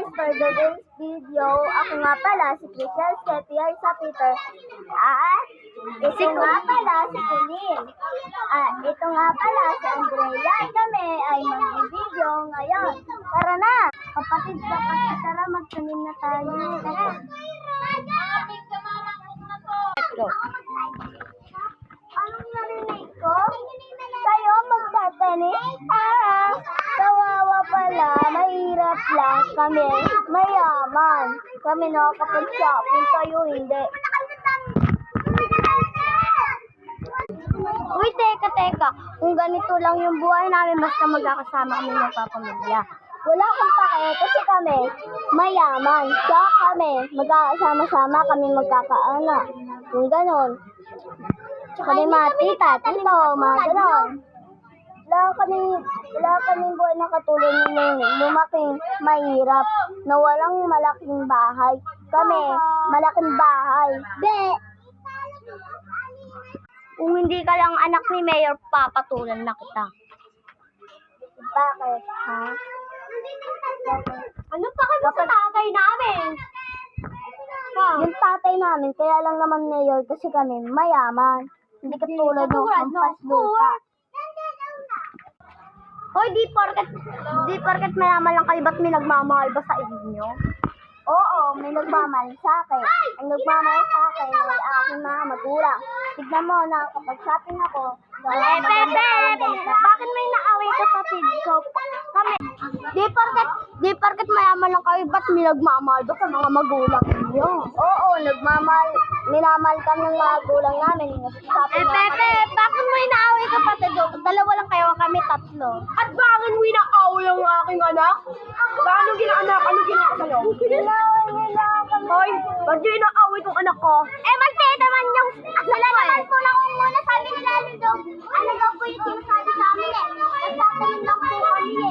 guys, for today's video, ako nga pala si Chrisel Skepier sa Peter. Ito nga pala si Colleen. Ito nga pala si Andrea. Kami ay mag-video ngayon. Tara na! Kapatid, tara magtanim na tayo. Tara! Anong narinig ko? Kayo magtatanim? Kawawa pala, mahirap lang kami, mayaman. Kami nakakapag-shopping, kayo hindi. Uy, teka. Kung ganito lang yung buhay namin, basta magkakasama kami magpapamilya. Wala akong pake kasi kami mayaman. Kaya kami magkakasama-sama, kami magkakaanak. Kung ganon. Tsaka may mga tita, tito, mga ganon. Wala kaming buhay na katulad ng lumaking mahirap na walang malaking bahay. Kami, malaking bahay. Kung hindi ka lang anak ni Mayor, papatulan na kita. Bakit, ha? Ano pa kayo sa tatay namin? Yung tatay namin, kaya lang naman Mayor kasi kami mayaman. Hindi katulad ng hampas lupa. Hoy, di porket mayaman lang kayo, ba't may nagmamahal ba sa inyo? Oo, may nagmamahal sa akin. Ang nagmamahal sa akin ay aking mga magulang. Tignan mo na kapag shopping ako, bakit may naaway ka sa ko? Kami, di porket mayaman lang kayo, ba't may nagmamahal ba sa mga magulang niyo? Oo, minamahal kami ng magulang namin. Bakit mo inaaway ka pati doon? Dalawa lang kayo, kami tatlo. At bakit mo inaaway ang aking anak? Paano ginaanak? Ano ginawa sa'yo? Inaaway nila kami. Hoy, ba't yung inaaway tong anak ko? Mante naman yung asala naman po lang muna sabi nila doon. Ano daw po yung sinasabi sa amin Nagtatanim lang po kami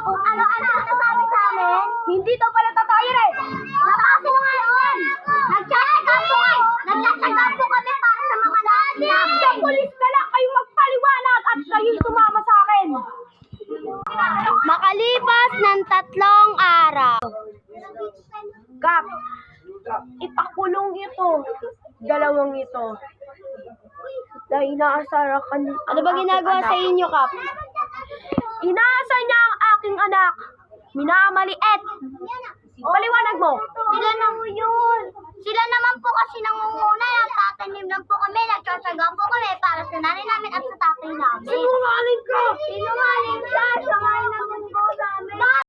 Kung ano-ano sinasabi sa amin. Hindi daw pala totoo yun eh. Nagkakasinungalingan. Nagtataga po kami para sa mga natin. Sa pulis na lang kayo magpaliwanag at kayo sumama sa akin. Makalipas ng 3 araw. Kap, ipakulong ito. Dalawang ito. Dahil inaasara ka ni... Ano ba ginagawa sa inyo, Kap? Inaasar niya ang aking anak. Minamaliit. Paliwanag mo. Sila na mo yun. Sila naman po kasi nangunguna. Nagtatanim lang po kami. Nagtsatsaga po kami para sa nanay namin at sa tatay namin. Sinungaling ka. Sinungaling siya. Siya nga yung nangunguna sa amin.